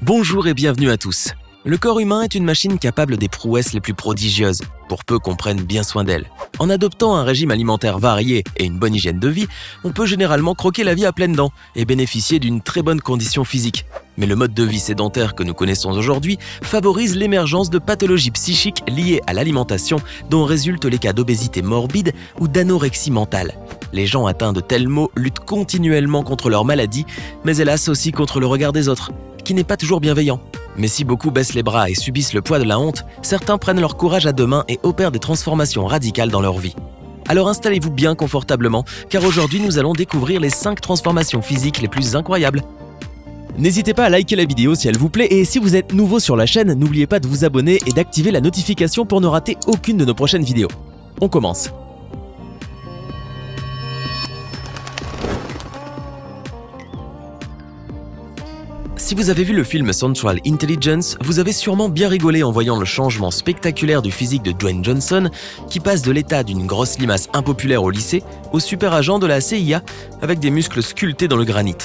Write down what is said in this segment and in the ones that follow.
Bonjour et bienvenue à tous. Le corps humain est une machine capable des prouesses les plus prodigieuses, pour peu qu'on prenne bien soin d'elle. En adoptant un régime alimentaire varié et une bonne hygiène de vie, on peut généralement croquer la vie à pleines dents et bénéficier d'une très bonne condition physique. Mais le mode de vie sédentaire que nous connaissons aujourd'hui favorise l'émergence de pathologies psychiques liées à l'alimentation dont résultent les cas d'obésité morbide ou d'anorexie mentale. Les gens atteints de tels maux luttent continuellement contre leur maladie, mais hélas aussi contre le regard des autres, qui n'est pas toujours bienveillant. Mais si beaucoup baissent les bras et subissent le poids de la honte, certains prennent leur courage à deux mains et opèrent des transformations radicales dans leur vie. Alors installez-vous bien confortablement, car aujourd'hui nous allons découvrir les 5 transformations physiques les plus incroyables. N'hésitez pas à liker la vidéo si elle vous plaît et si vous êtes nouveau sur la chaîne, n'oubliez pas de vous abonner et d'activer la notification pour ne rater aucune de nos prochaines vidéos. On commence. Si vous avez vu le film Central Intelligence, vous avez sûrement bien rigolé en voyant le changement spectaculaire du physique de Dwayne Johnson, qui passe de l'état d'une grosse limace impopulaire au lycée au super agent de la CIA avec des muscles sculptés dans le granit.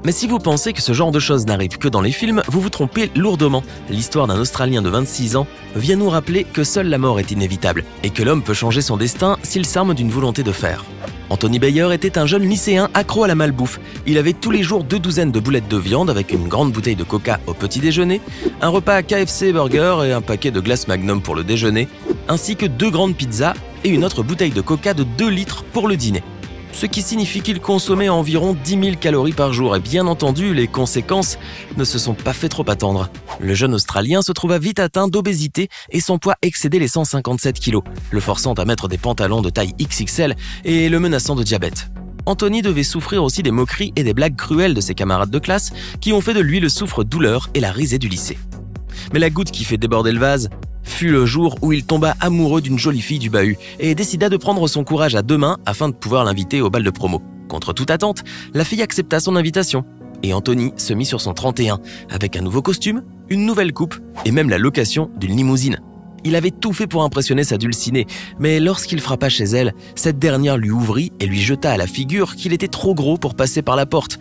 Mais si vous pensez que ce genre de choses n'arrive que dans les films, vous vous trompez lourdement. L'histoire d'un Australien de 26 ans vient nous rappeler que seule la mort est inévitable et que l'homme peut changer son destin s'il s'arme d'une volonté de fer. Anthony Bayer était un jeune lycéen accro à la malbouffe. Il avait tous les jours 2 douzaines de boulettes de viande avec une grande bouteille de coca au petit déjeuner, un repas à KFC burger et un paquet de glace Magnum pour le déjeuner, ainsi que 2 grandes pizzas et une autre bouteille de coca de 2 litres pour le dîner. Ce qui signifie qu'il consommait environ 10 000 calories par jour et bien entendu, les conséquences ne se sont pas fait trop attendre. Le jeune Australien se trouva vite atteint d'obésité et son poids excédait les 157 kg, le forçant à mettre des pantalons de taille XXL et le menaçant de diabète. Anthony devait souffrir aussi des moqueries et des blagues cruelles de ses camarades de classe qui ont fait de lui le souffre-douleur et la risée du lycée. Mais la goutte qui fait déborder le vase fut le jour où il tomba amoureux d'une jolie fille du bahut et décida de prendre son courage à 2 mains afin de pouvoir l'inviter au bal de promo. Contre toute attente, la fille accepta son invitation et Anthony se mit sur son 31 avec un nouveau costume, une nouvelle coupe et même la location d'une limousine. Il avait tout fait pour impressionner sa dulcinée, mais lorsqu'il frappa chez elle, cette dernière lui ouvrit et lui jeta à la figure qu'il était trop gros pour passer par la porte,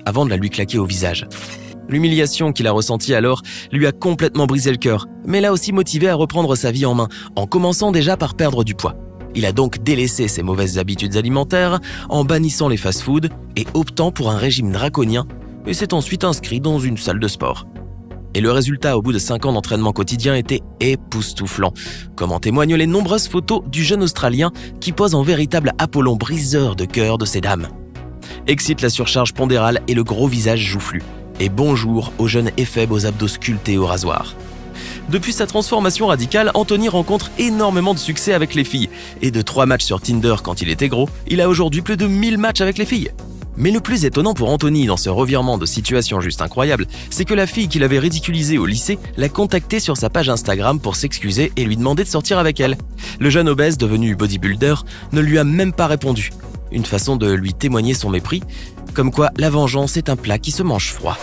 avant de la lui claquer au visage. L'humiliation qu'il a ressentie alors lui a complètement brisé le cœur, mais l'a aussi motivé à reprendre sa vie en main, en commençant déjà par perdre du poids. Il a donc délaissé ses mauvaises habitudes alimentaires en bannissant les fast-foods et optant pour un régime draconien et s'est ensuite inscrit dans une salle de sport. Et le résultat au bout de 5 ans d'entraînement quotidien était époustouflant, comme en témoignent les nombreuses photos du jeune Australien qui pose en véritable Apollon briseur de cœur de ces dames. Excite la surcharge pondérale et le gros visage joufflu. Et bonjour au jeune éphèbe aux abdos sculptés au rasoir. Depuis sa transformation radicale, Anthony rencontre énormément de succès avec les filles. Et de 3 matchs sur Tinder quand il était gros, il a aujourd'hui plus de 1000 matchs avec les filles. Mais le plus étonnant pour Anthony dans ce revirement de situation juste incroyable, c'est que la fille qu'il avait ridiculisée au lycée l'a contacté sur sa page Instagram pour s'excuser et lui demander de sortir avec elle. Le jeune obèse devenu bodybuilder ne lui a même pas répondu. Une façon de lui témoigner son mépris, comme quoi la vengeance est un plat qui se mange froid.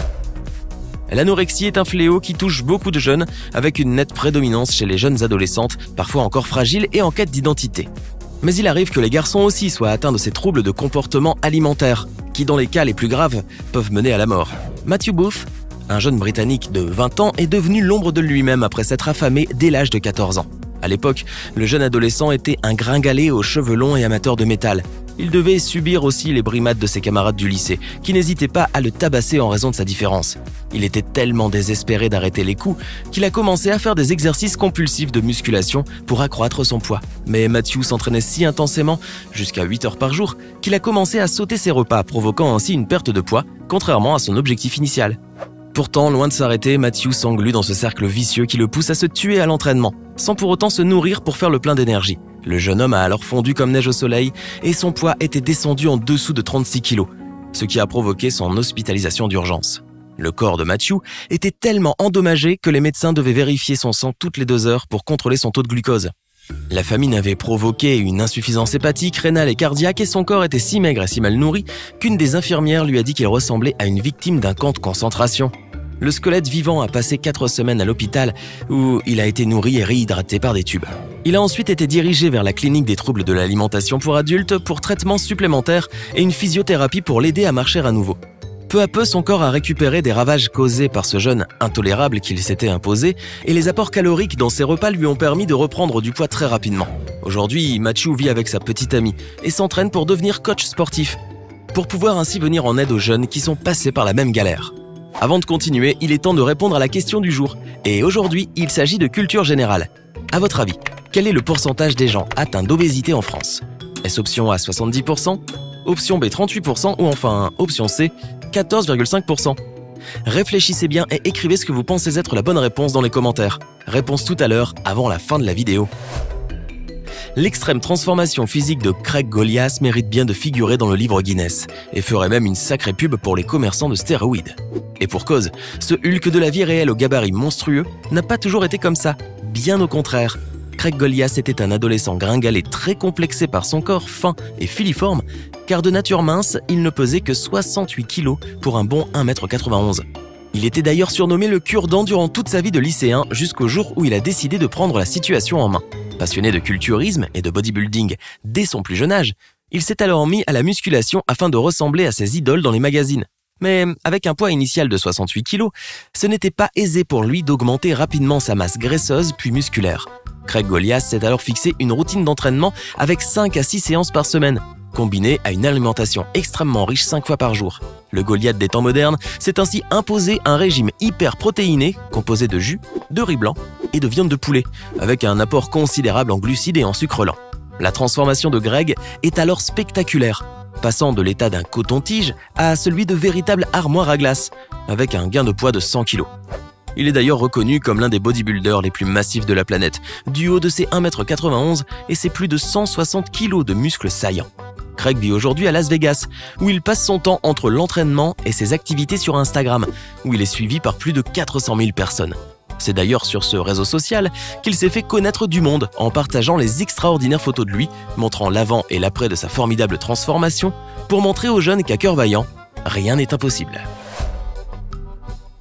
L'anorexie est un fléau qui touche beaucoup de jeunes, avec une nette prédominance chez les jeunes adolescentes, parfois encore fragiles et en quête d'identité. Mais il arrive que les garçons aussi soient atteints de ces troubles de comportement alimentaire, qui dans les cas les plus graves peuvent mener à la mort. Matthew Booth, un jeune Britannique de 20 ans, est devenu l'ombre de lui-même après s'être affamé dès l'âge de 14 ans. À l'époque, le jeune adolescent était un gringalet aux cheveux longs et amateur de métal. Il devait subir aussi les brimades de ses camarades du lycée, qui n'hésitaient pas à le tabasser en raison de sa différence. Il était tellement désespéré d'arrêter les coups qu'il a commencé à faire des exercices compulsifs de musculation pour accroître son poids. Mais Matthew s'entraînait si intensément, jusqu'à 8 heures par jour, qu'il a commencé à sauter ses repas, provoquant ainsi une perte de poids, contrairement à son objectif initial. Pourtant, loin de s'arrêter, Matthew s'englue dans ce cercle vicieux qui le pousse à se tuer à l'entraînement, sans pour autant se nourrir pour faire le plein d'énergie. Le jeune homme a alors fondu comme neige au soleil et son poids était descendu en dessous de 36 kg, ce qui a provoqué son hospitalisation d'urgence. Le corps de Matthew était tellement endommagé que les médecins devaient vérifier son sang toutes les 2 heures pour contrôler son taux de glucose. La famine avait provoqué une insuffisance hépatique, rénale et cardiaque et son corps était si maigre et si mal nourri qu'une des infirmières lui a dit qu'il ressemblait à une victime d'un camp de concentration. Le squelette vivant a passé 4 semaines à l'hôpital où il a été nourri et réhydraté par des tubes. Il a ensuite été dirigé vers la clinique des troubles de l'alimentation pour adultes pour traitements supplémentaires et une physiothérapie pour l'aider à marcher à nouveau. Peu à peu, son corps a récupéré des ravages causés par ce jeûne intolérable qu'il s'était imposé et les apports caloriques dans ses repas lui ont permis de reprendre du poids très rapidement. Aujourd'hui, Mathieu vit avec sa petite amie et s'entraîne pour devenir coach sportif, pour pouvoir ainsi venir en aide aux jeunes qui sont passés par la même galère. Avant de continuer, il est temps de répondre à la question du jour. Et aujourd'hui, il s'agit de culture générale. À votre avis, quel est le pourcentage des gens atteints d'obésité en France ? Est-ce option A 70%, option B 38% ou enfin option C 14,5%. Réfléchissez bien et écrivez ce que vous pensez être la bonne réponse dans les commentaires. Réponse tout à l'heure, avant la fin de la vidéo. L'extrême transformation physique de Craig Goliath mérite bien de figurer dans le livre Guinness et ferait même une sacrée pub pour les commerçants de stéroïdes. Et pour cause, ce Hulk de la vie réelle au gabarit monstrueux n'a pas toujours été comme ça, bien au contraire. Craig Goliath était un adolescent gringalet très complexé par son corps fin et filiforme, car de nature mince, il ne pesait que 68 kg pour un bon 1,91 m. Il était d'ailleurs surnommé le cure-dent durant toute sa vie de lycéen jusqu'au jour où il a décidé de prendre la situation en main. Passionné de culturisme et de bodybuilding dès son plus jeune âge, il s'est alors mis à la musculation afin de ressembler à ses idoles dans les magazines. Mais avec un poids initial de 68 kg, ce n'était pas aisé pour lui d'augmenter rapidement sa masse graisseuse puis musculaire. Craig Goliath s'est alors fixé une routine d'entraînement avec 5 à 6 séances par semaine, combinée à une alimentation extrêmement riche 5 fois par jour. Le Goliath des temps modernes s'est ainsi imposé un régime hyper protéiné composé de jus, de riz blanc et de viande de poulet, avec un apport considérable en glucides et en sucre lent. La transformation de Greg est alors spectaculaire, passant de l'état d'un coton-tige à celui de véritable armoire à glace, avec un gain de poids de 100 kg. Il est d'ailleurs reconnu comme l'un des bodybuilders les plus massifs de la planète, du haut de ses 1,91 m et ses plus de 160 kg de muscles saillants. Craig vit aujourd'hui à Las Vegas, où il passe son temps entre l'entraînement et ses activités sur Instagram, où il est suivi par plus de 400 000 personnes. C'est d'ailleurs sur ce réseau social qu'il s'est fait connaître du monde en partageant les extraordinaires photos de lui, montrant l'avant et l'après de sa formidable transformation, pour montrer aux jeunes qu'à cœur vaillant, rien n'est impossible.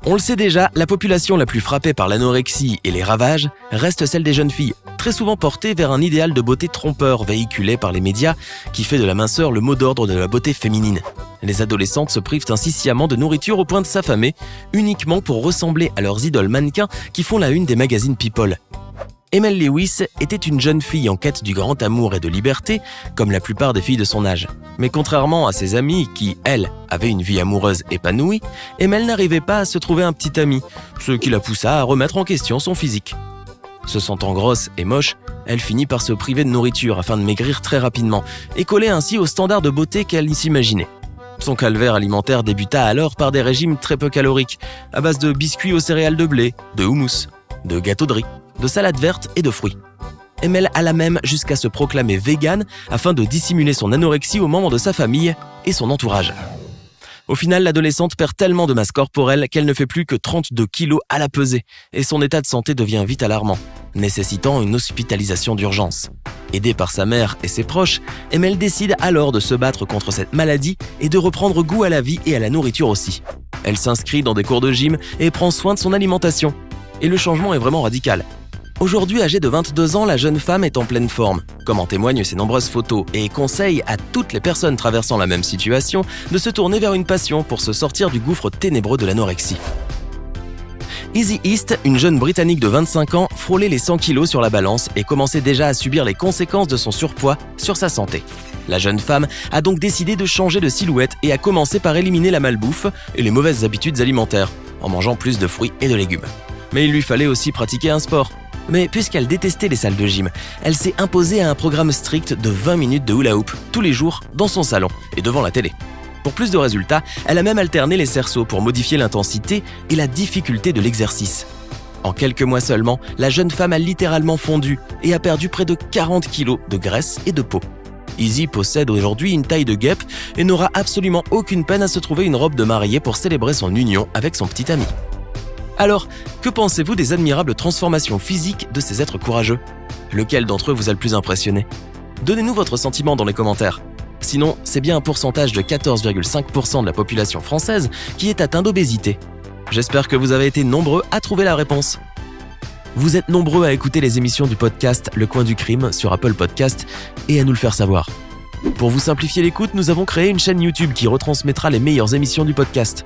On le sait déjà, la population la plus frappée par l'anorexie et les ravages reste celle des jeunes filles, très souvent portées vers un idéal de beauté trompeur véhiculé par les médias qui fait de la minceur le mot d'ordre de la beauté féminine. Les adolescentes se privent ainsi sciemment de nourriture au point de s'affamer, uniquement pour ressembler à leurs idoles mannequins qui font la une des magazines People. Emelle Lewis était une jeune fille en quête du grand amour et de liberté, comme la plupart des filles de son âge. Mais contrairement à ses amies qui, elles, avaient une vie amoureuse épanouie, Emelle n'arrivait pas à se trouver un petit ami, ce qui la poussa à remettre en question son physique. Se sentant grosse et moche, elle finit par se priver de nourriture afin de maigrir très rapidement et coller ainsi aux standards de beauté qu'elle s'imaginait. Son calvaire alimentaire débuta alors par des régimes très peu caloriques, à base de biscuits aux céréales de blé, de houmous, de gâteaux de riz, de salade verte et de fruits. Emelle alla même jusqu'à se proclamer végane afin de dissimuler son anorexie aux membres de sa famille et son entourage. Au final, l'adolescente perd tellement de masse corporelle qu'elle ne fait plus que 32 kilos à la pesée et son état de santé devient vite alarmant, nécessitant une hospitalisation d'urgence. Aidée par sa mère et ses proches, Emelle décide alors de se battre contre cette maladie et de reprendre goût à la vie et à la nourriture aussi. Elle s'inscrit dans des cours de gym et prend soin de son alimentation. Et le changement est vraiment radical. Aujourd'hui, âgée de 22 ans, la jeune femme est en pleine forme, comme en témoignent ses nombreuses photos, et conseille à toutes les personnes traversant la même situation de se tourner vers une passion pour se sortir du gouffre ténébreux de l'anorexie. Easy East, une jeune Britannique de 25 ans, frôlait les 100 kilos sur la balance et commençait déjà à subir les conséquences de son surpoids sur sa santé. La jeune femme a donc décidé de changer de silhouette et a commencé par éliminer la malbouffe et les mauvaises habitudes alimentaires, en mangeant plus de fruits et de légumes. Mais il lui fallait aussi pratiquer un sport. Mais puisqu'elle détestait les salles de gym, elle s'est imposée à un programme strict de 20 minutes de hula hoop tous les jours dans son salon et devant la télé. Pour plus de résultats, elle a même alterné les cerceaux pour modifier l'intensité et la difficulté de l'exercice. En quelques mois seulement, la jeune femme a littéralement fondu et a perdu près de 40 kilos de graisse et de peau. Easy possède aujourd'hui une taille de guêpe et n'aura absolument aucune peine à se trouver une robe de mariée pour célébrer son union avec son petit ami. Alors, que pensez-vous des admirables transformations physiques de ces êtres courageux ? Lequel d'entre eux vous a le plus impressionné ? Donnez-nous votre sentiment dans les commentaires. Sinon, c'est bien un pourcentage de 14,5% de la population française qui est atteint d'obésité. J'espère que vous avez été nombreux à trouver la réponse. Vous êtes nombreux à écouter les émissions du podcast Le Coin du Crime sur Apple Podcast et à nous le faire savoir. Pour vous simplifier l'écoute, nous avons créé une chaîne YouTube qui retransmettra les meilleures émissions du podcast.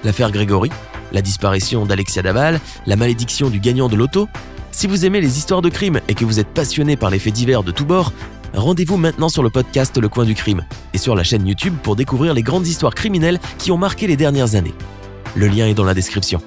L'affaire Grégory, la disparition d'Alexia Daval, la malédiction du gagnant de loto. Si vous aimez les histoires de crime et que vous êtes passionné par les faits divers de tous bords, rendez-vous maintenant sur le podcast Le Coin du Crime et sur la chaîne YouTube pour découvrir les grandes histoires criminelles qui ont marqué les dernières années. Le lien est dans la description.